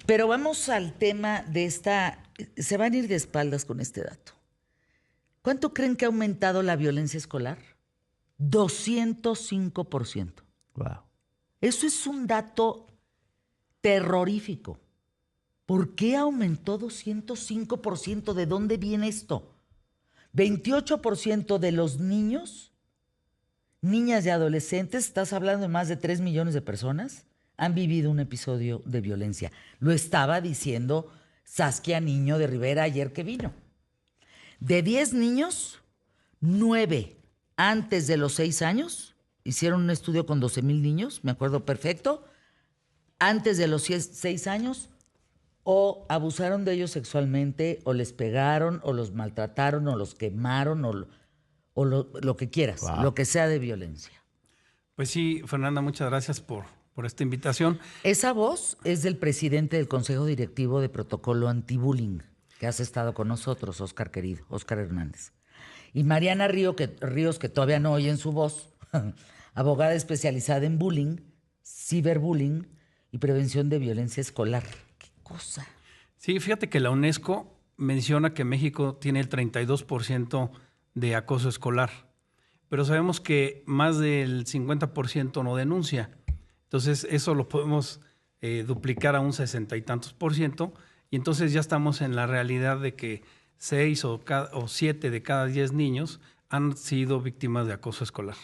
Pero vamos al tema de esta... Se van a ir de espaldas con este dato. ¿Cuánto creen que ha aumentado la violencia escolar? 205%. Wow. Eso es un dato terrorífico. ¿Por qué aumentó 205%? ¿De dónde viene esto? 28% de los niños, niñas y adolescentes, estás hablando de más de 3 millones de personas, han vivido un episodio de violencia. Lo estaba diciendo Saskia Niño de Rivera ayer que vino. De 10 niños, 9 antes de los 6 años, hicieron un estudio con 12,000 niños, me acuerdo perfecto, antes de los 6 años, o abusaron de ellos sexualmente, o les pegaron, o los maltrataron, o los quemaron, o lo que quieras, Wow. lo que sea de violencia. Pues sí, Fernanda, muchas gracias por esta invitación. Esa voz es del presidente del Consejo Directivo de Protocolo Antibullying, que has estado con nosotros, Óscar querido, Óscar Hernández. Y Mariana Ríos, que todavía no oyen su voz, abogada especializada en bullying, ciberbullying y prevención de violencia escolar. ¿Qué cosa? Sí, fíjate que la UNESCO menciona que México tiene el 32% de acoso escolar, pero sabemos que más del 50% no denuncia. Entonces, eso lo podemos duplicar a un 60 y tantos %, y entonces ya estamos en la realidad de que 6 o 7 de cada 10 niños han sido víctimas de acoso escolar.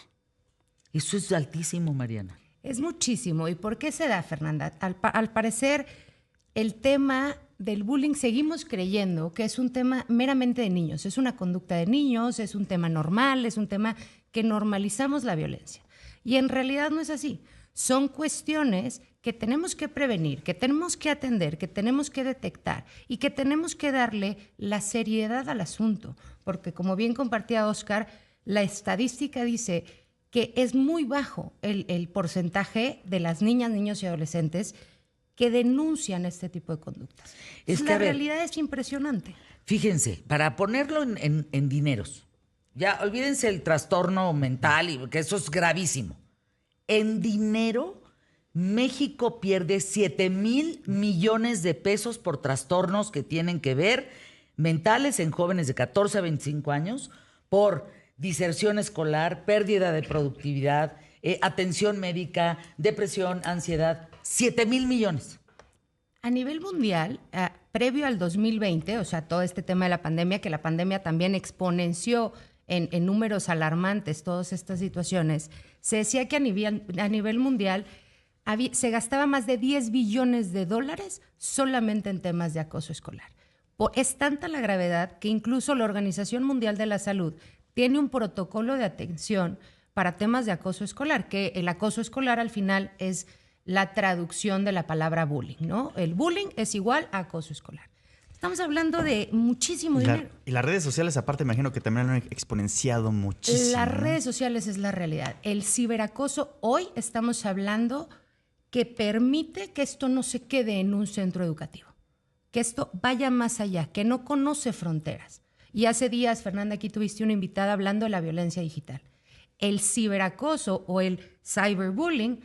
Eso es altísimo, Mariana. Es muchísimo. ¿Y por qué se da, Fernanda? Al parecer, el tema del bullying seguimos creyendo que es un tema meramente de niños. Es una conducta de niños, es un tema normal, es un tema que normalizamos la violencia. Y en realidad no es así. Son cuestiones que tenemos que prevenir, que tenemos que atender, que tenemos que detectar y que tenemos que darle la seriedad al asunto. Porque como bien compartía Óscar, la estadística dice que es muy bajo el porcentaje de las niñas, niños y adolescentes que denuncian este tipo de conductas. La realidad es impresionante. Fíjense, para ponerlo en dineros, ya olvídense el trastorno mental, que eso es gravísimo. En dinero, México pierde 7,000 millones de pesos por trastornos que tienen que ver mentales en jóvenes de 14 a 25 años, por diserción escolar, pérdida de productividad, atención médica, depresión, ansiedad. 7,000 millones. A nivel mundial, previo al 2020, o sea, todo este tema de la pandemia, que la pandemia también exponenció en números alarmantes todas estas situaciones, se decía que a nivel mundial se gastaba más de $10 billones solamente en temas de acoso escolar. Es tanta la gravedad que incluso la Organización Mundial de la Salud tiene un protocolo de atención para temas de acoso escolar, que el acoso escolar al final es la traducción de la palabra bullying, ¿no? El bullying es igual a acoso escolar. Estamos hablando de muchísimo dinero. Y las redes sociales, aparte, me imagino que también lo han exponenciado muchísimo. Las redes sociales es la realidad. El ciberacoso, hoy estamos hablando que permite que esto no se quede en un centro educativo, que esto vaya más allá, que no conoce fronteras. Y hace días, Fernanda, aquí tuviste una invitada hablando de la violencia digital. El ciberacoso o el cyberbullying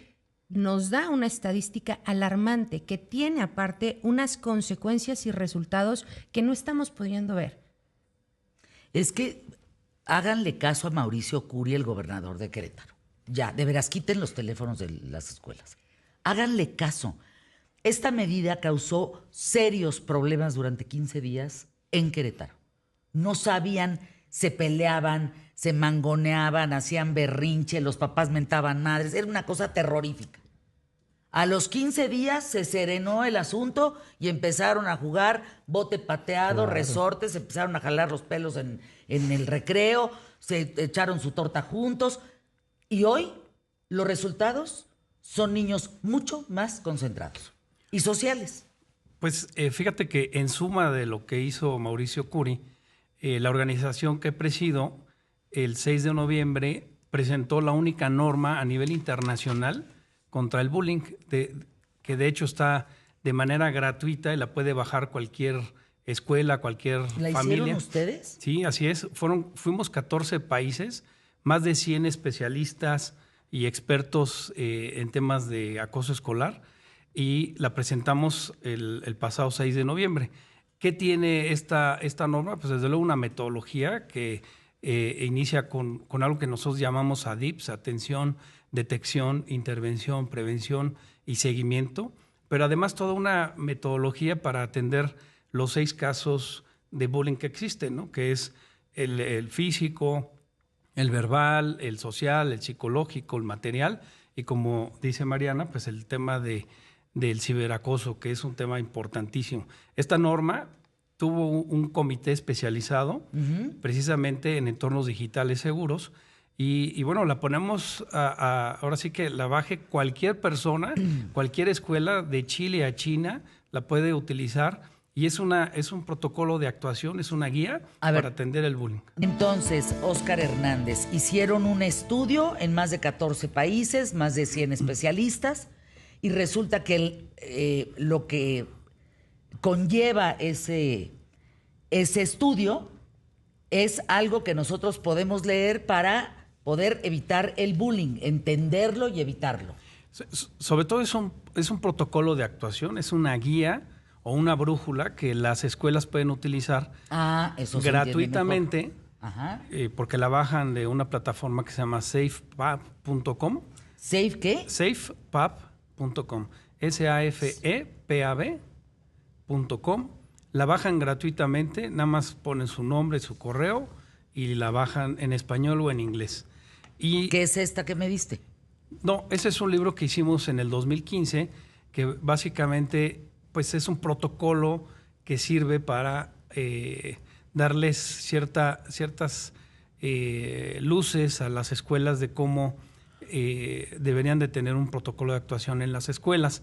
nos da una estadística alarmante que tiene aparte unas consecuencias y resultados que no estamos pudiendo ver. Es que háganle caso a Mauricio Curi, el gobernador de Querétaro. Ya, de veras, quiten los teléfonos de las escuelas. Háganle caso. Esta medida causó serios problemas durante 15 días en Querétaro. No sabían, se peleaban, se mangoneaban, hacían berrinche, los papás mentaban madres. Era una cosa terrorífica. A los 15 días se serenó el asunto y empezaron a jugar bote pateado, claro, resortes, se empezaron a jalar los pelos en el recreo, se echaron su torta juntos. Y hoy los resultados son niños mucho más concentrados y sociales. Pues fíjate que en suma de lo que hizo Mauricio Curi, la organización que presido, el 6 de noviembre, presentó la única norma a nivel internacional contra el bullying, que de hecho está de manera gratuita y la puede bajar cualquier escuela, cualquier familia. ¿La hicieron ustedes? Sí, así es. Fuimos 14 países, más de 100 especialistas y expertos en temas de acoso escolar. y la presentamos el pasado 6 de noviembre. ¿Qué tiene esta norma? Pues desde luego una metodología que inicia con algo que nosotros llamamos ADIPS, atención, detección, intervención, prevención y seguimiento, pero además toda una metodología para atender los 6 casos de bullying que existen, ¿no? Que es el físico, el verbal, el social, el psicológico, el material y, como dice Mariana, pues el tema del ciberacoso, que es un tema importantísimo. Esta norma tuvo un comité especializado precisamente en entornos digitales seguros y bueno, la ponemos ahora sí que la baje cualquier persona, cualquier escuela de Chile a China la puede utilizar y es un protocolo de actuación, es una guía para atender el bullying. Entonces, Óscar Hernández, hicieron un estudio en más de 14 países, más de 100 especialistas, y resulta que lo que conlleva ese estudio es algo que nosotros podemos leer para poder evitar el bullying, entenderlo y evitarlo. Sobre todo es un protocolo de actuación, es una guía o una brújula que las escuelas pueden utilizar eso gratuitamente, porque la bajan de una plataforma que se llama safepub.com. ¿Safe qué? Safepub.com. SAFEPAB.com. La bajan gratuitamente, nada más ponen su nombre, su correo y la bajan en español o en inglés. ¿Qué es esta que me diste? No, ese es un libro que hicimos en el 2015 que básicamente pues es un protocolo que sirve para darles ciertas luces a las escuelas de cómo deberían de tener un protocolo de actuación en las escuelas.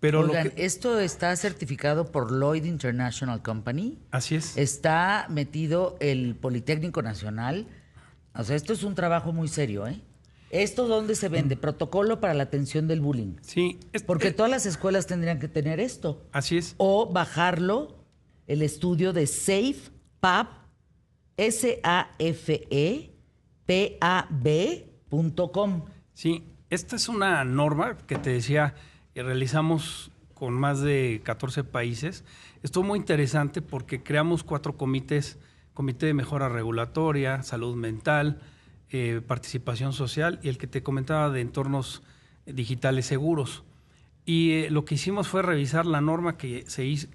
Pero oigan, esto está certificado por Lloyd International Company. Así es. Está metido el Politécnico Nacional. O sea, esto es un trabajo muy serio, ¿eh? ¿Esto dónde se vende? Protocolo para la atención del bullying. Sí. Porque todas las escuelas tendrían que tener esto. Así es. O bajarlo, el estudio de SAFEPAB, SAFEPAB.com. Sí, esta es una norma que te decía, realizamos con más de 14 países. Estuvo muy interesante porque creamos 4 comités: Comité de Mejora Regulatoria, Salud Mental, Participación Social y el que te comentaba de entornos digitales seguros. Y lo que hicimos fue revisar la norma que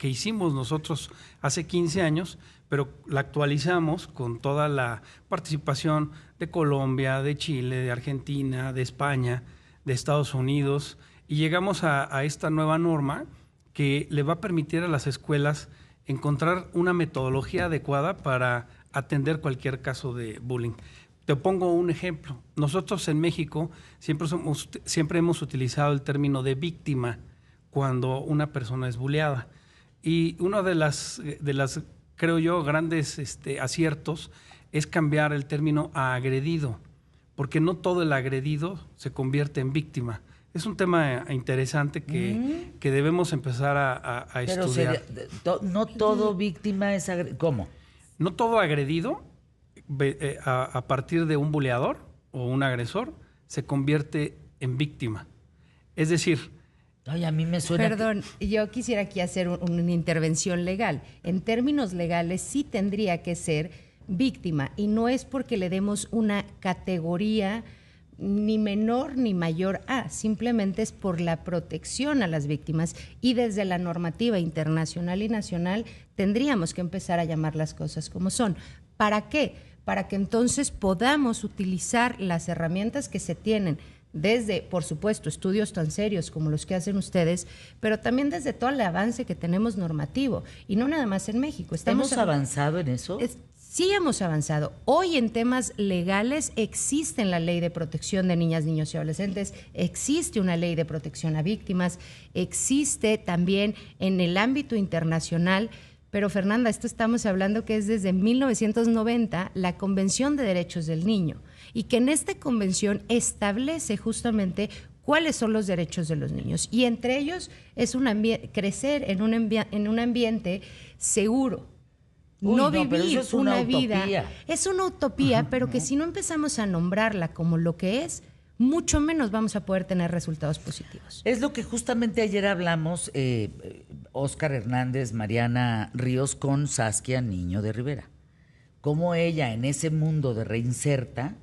hicimos nosotros hace 15 años, pero la actualizamos con toda la participación de Colombia, de Chile, de Argentina, de España, de Estados Unidos, y llegamos a esta nueva norma que le va a permitir a las escuelas encontrar una metodología adecuada para atender cualquier caso de bullying. Te pongo un ejemplo. Nosotros en México siempre hemos utilizado el término de víctima cuando una persona es bulleada. Y uno de las creo yo, grandes aciertos es cambiar el término a agredido, porque no todo el agredido se convierte en víctima. Es un tema interesante que debemos empezar a estudiar. No todo víctima es agredido. ¿Cómo? No todo agredido, a partir de un buleador o un agresor, se convierte en víctima. Es decir... Ay, a mí me suena... Perdón, yo quisiera aquí hacer una intervención legal. En términos legales sí tendría que ser víctima, y no es porque le demos una categoría ni menor ni mayor a, simplemente es por la protección a las víctimas, y desde la normativa internacional y nacional tendríamos que empezar a llamar las cosas como son. ¿Para qué? Para que entonces podamos utilizar las herramientas que se tienen desde, por supuesto, estudios tan serios como los que hacen ustedes, pero también desde todo el avance que tenemos normativo, y no nada más en México. ¿Hemos avanzado en eso? Sí hemos avanzado. Hoy en temas legales existe la Ley de Protección de Niñas, Niños y Adolescentes, existe una Ley de Protección a Víctimas, existe también en el ámbito internacional. Pero Fernanda, esto estamos hablando que es desde 1990 la Convención de Derechos del Niño, y que en esta convención establece justamente cuáles son los derechos de los niños, y entre ellos es crecer en un ambiente seguro. No vivir una vida. Es una utopía, pero que si no empezamos a nombrarla como lo que es, mucho menos vamos a poder tener resultados positivos. Es lo que justamente ayer hablamos, Óscar Hernández, Mariana Ríos, con Saskia Niño de Rivera. Cómo ella en ese mundo de Reinserta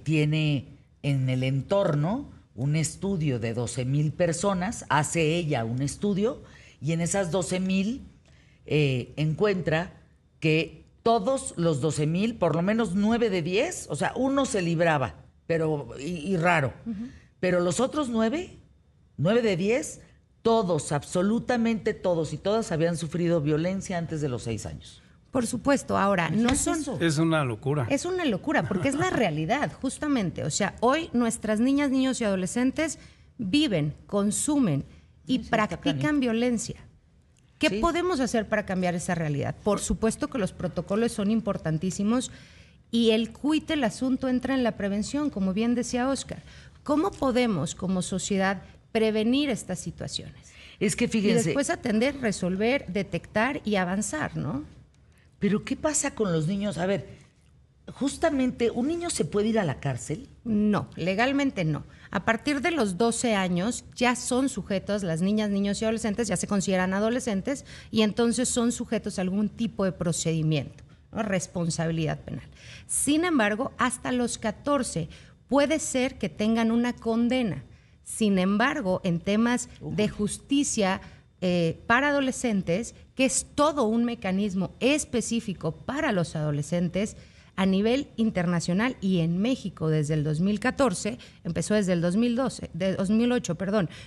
tiene en el entorno un estudio de 12,000 personas, hace ella un estudio y en esas 12,000 encuentra que todos los 12,000, por lo menos 9 de 10, o sea, uno se libraba, pero y raro. Pero los otros 9 de 10, todos, absolutamente todos y todas habían sufrido violencia antes de los 6 años. Por supuesto, ahora, no son... Es una locura. Es una locura, porque es la realidad, justamente. O sea, hoy nuestras niñas, niños y adolescentes viven, consumen y practican violencia. ¿Qué podemos hacer para cambiar esa realidad? Por supuesto que los protocolos son importantísimos y el quid del asunto entra en la prevención, como bien decía Óscar. ¿Cómo podemos, como sociedad, prevenir estas situaciones? Es que fíjense... Y después atender, resolver, detectar y avanzar, ¿no? Pero ¿qué pasa con los niños? A ver, justamente, ¿un niño se puede ir a la cárcel? No, legalmente no. A partir de los 12 años ya son sujetos, las niñas, niños y adolescentes ya se consideran adolescentes y entonces son sujetos a algún tipo de procedimiento, ¿no? Responsabilidad penal. Sin embargo, hasta los 14 puede ser que tengan una condena. Sin embargo, en temas de justicia para adolescentes, que es todo un mecanismo específico para los adolescentes, a nivel internacional y en México desde el 2014, empezó desde el 2008,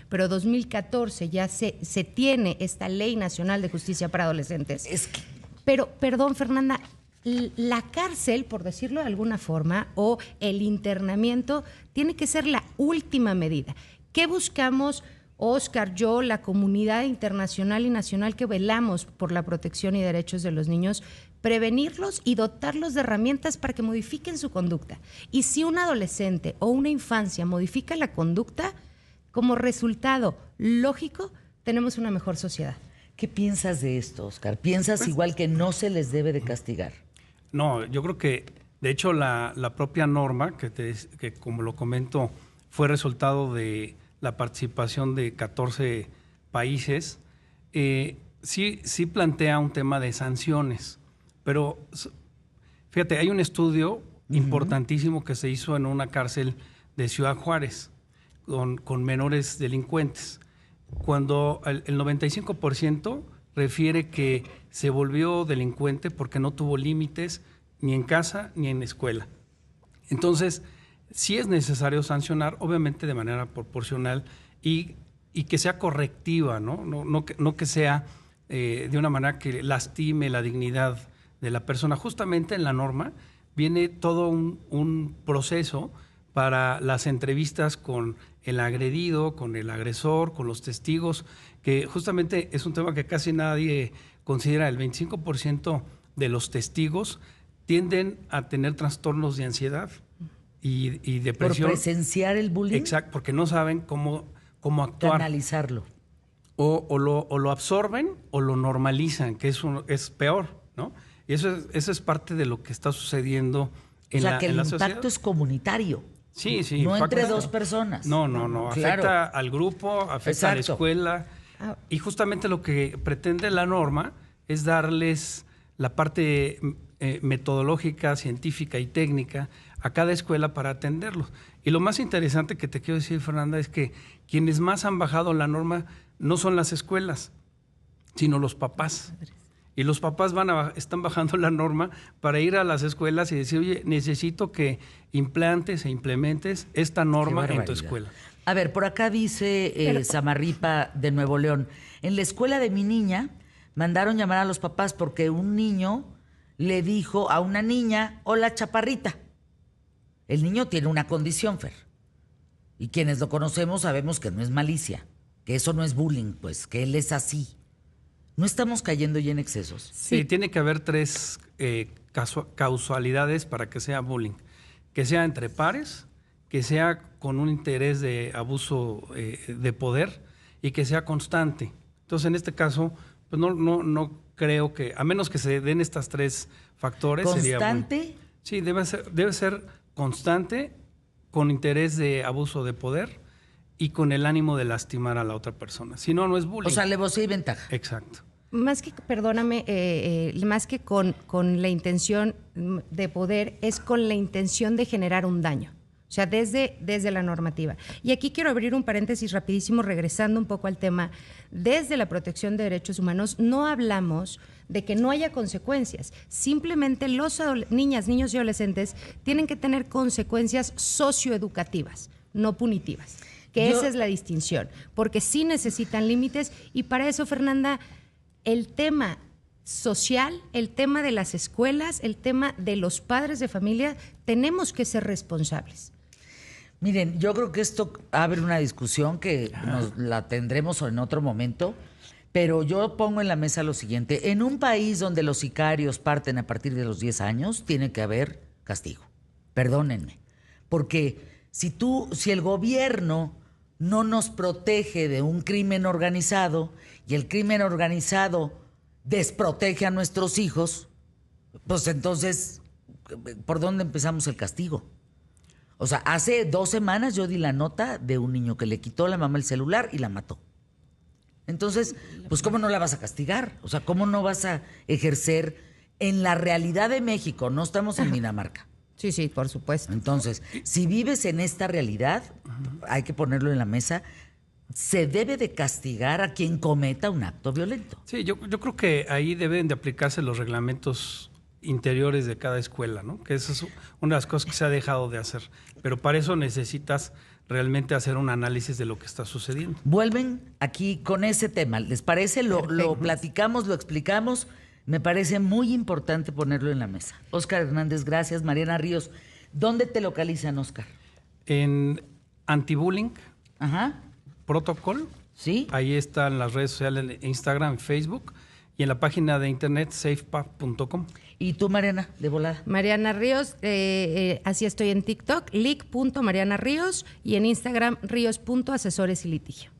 pero 2014 ya se tiene esta Ley Nacional de Justicia para Adolescentes. Pero, perdón, Fernanda, la cárcel, por decirlo de alguna forma, o el internamiento, tiene que ser la última medida. ¿Qué buscamos, Óscar, yo, la comunidad internacional y nacional que velamos por la protección y derechos de los niños? Prevenirlos y dotarlos de herramientas para que modifiquen su conducta. Y si un adolescente o una infancia modifica la conducta, como resultado lógico, tenemos una mejor sociedad. ¿Qué piensas de esto, Óscar? ¿Piensas igual que no se les debe de castigar? No, yo creo que, de hecho, la propia norma, que como lo comento, fue resultado de la participación de 14 países, sí plantea un tema de sanciones. Pero fíjate, hay un estudio importantísimo que se hizo en una cárcel de Ciudad Juárez con menores delincuentes, cuando el 95% refiere que se volvió delincuente porque no tuvo límites ni en casa ni en escuela. Entonces, sí es necesario sancionar, obviamente de manera proporcional y que sea correctiva, no que sea de una manera que lastime la dignidad de la persona. Justamente en la norma viene todo un proceso para las entrevistas con el agredido, con el agresor, con los testigos, que justamente es un tema que casi nadie considera. El 25% de los testigos tienden a tener trastornos de ansiedad y depresión. Por presenciar el bullying. Exacto, porque no saben cómo actuar. Analizarlo. O lo absorben o lo normalizan, que es peor, ¿no? Y eso es parte de lo que está sucediendo en la sociedad. O sea, que el impacto es comunitario. Sí. No entre dos personas. No. Claro. Afecta al grupo, afecta a la escuela. Y justamente lo que pretende la norma es darles la parte metodológica, científica y técnica a cada escuela para atenderlos. Y lo más interesante que te quiero decir, Fernanda, es que quienes más han bajado la norma no son las escuelas, sino los papás. Y los papás están bajando la norma para ir a las escuelas y decir, oye, necesito que implementes esta norma en tu escuela. A ver, por acá dice Samarripa de Nuevo León, en la escuela de mi niña mandaron llamar a los papás porque un niño le dijo a una niña, hola chaparrita. El niño tiene una condición, Fer. Y quienes lo conocemos sabemos que no es malicia, que eso no es bullying, pues, que él es así. ¿No estamos cayendo ya en excesos? Sí, tiene que haber 3 causalidades para que sea bullying. Que sea entre pares, que sea con un interés de abuso de poder y que sea constante. Entonces, en este caso, pues no creo que, a menos que se den estas 3 factores. ¿Constante? Sí, debe ser constante, con interés de abuso de poder y con el ánimo de lastimar a la otra persona. Si no, no es bullying. O sea, alevosía y ventaja. Exacto. Más que, perdóname, más que con la intención de poder, es con la intención de generar un daño. O sea, desde la normativa. Y aquí quiero abrir un paréntesis rapidísimo, regresando un poco al tema. Desde la protección de derechos humanos no hablamos de que no haya consecuencias. Simplemente los niñas, niños y adolescentes tienen que tener consecuencias socioeducativas, no punitivas. Esa es la distinción. Porque sí necesitan límites y para eso, Fernanda, el tema social, el tema de las escuelas, el tema de los padres de familia, tenemos que ser responsables. Miren, yo creo que esto abre una discusión que la tendremos en otro momento, pero yo pongo en la mesa lo siguiente. En un país donde los sicarios parten a partir de los 10 años, tiene que haber castigo. Perdónenme. Porque si el gobierno no nos protege de un crimen organizado y el crimen organizado desprotege a nuestros hijos, pues entonces, ¿por dónde empezamos el castigo? O sea, hace 2 semanas yo di la nota de un niño que le quitó a la mamá el celular y la mató. Entonces, pues ¿cómo no la vas a castigar? O sea, ¿cómo no vas a ejercer en la realidad de México? No estamos en Dinamarca. Sí, sí, por supuesto. Entonces, si vives en esta realidad, hay que ponerlo en la mesa, se debe de castigar a quien cometa un acto violento. Sí, yo creo que ahí deben de aplicarse los reglamentos interiores de cada escuela, ¿no? Que esa es una de las cosas que se ha dejado de hacer. Pero para eso necesitas realmente hacer un análisis de lo que está sucediendo. Vuelven aquí con ese tema. ¿Les parece? Lo platicamos, lo explicamos. Me parece muy importante ponerlo en la mesa. Óscar Hernández, gracias. Mariana Ríos, ¿dónde te localizan, Óscar? En Antibullying Ajá. Protocol. ¿Sí? Ahí están las redes sociales, Instagram, Facebook, y en la página de internet safepath.com. ¿Y tú, Mariana, de volada? Mariana Ríos, así estoy en TikTok, lic.marianaríos y en Instagram ríos.asesores y litigio.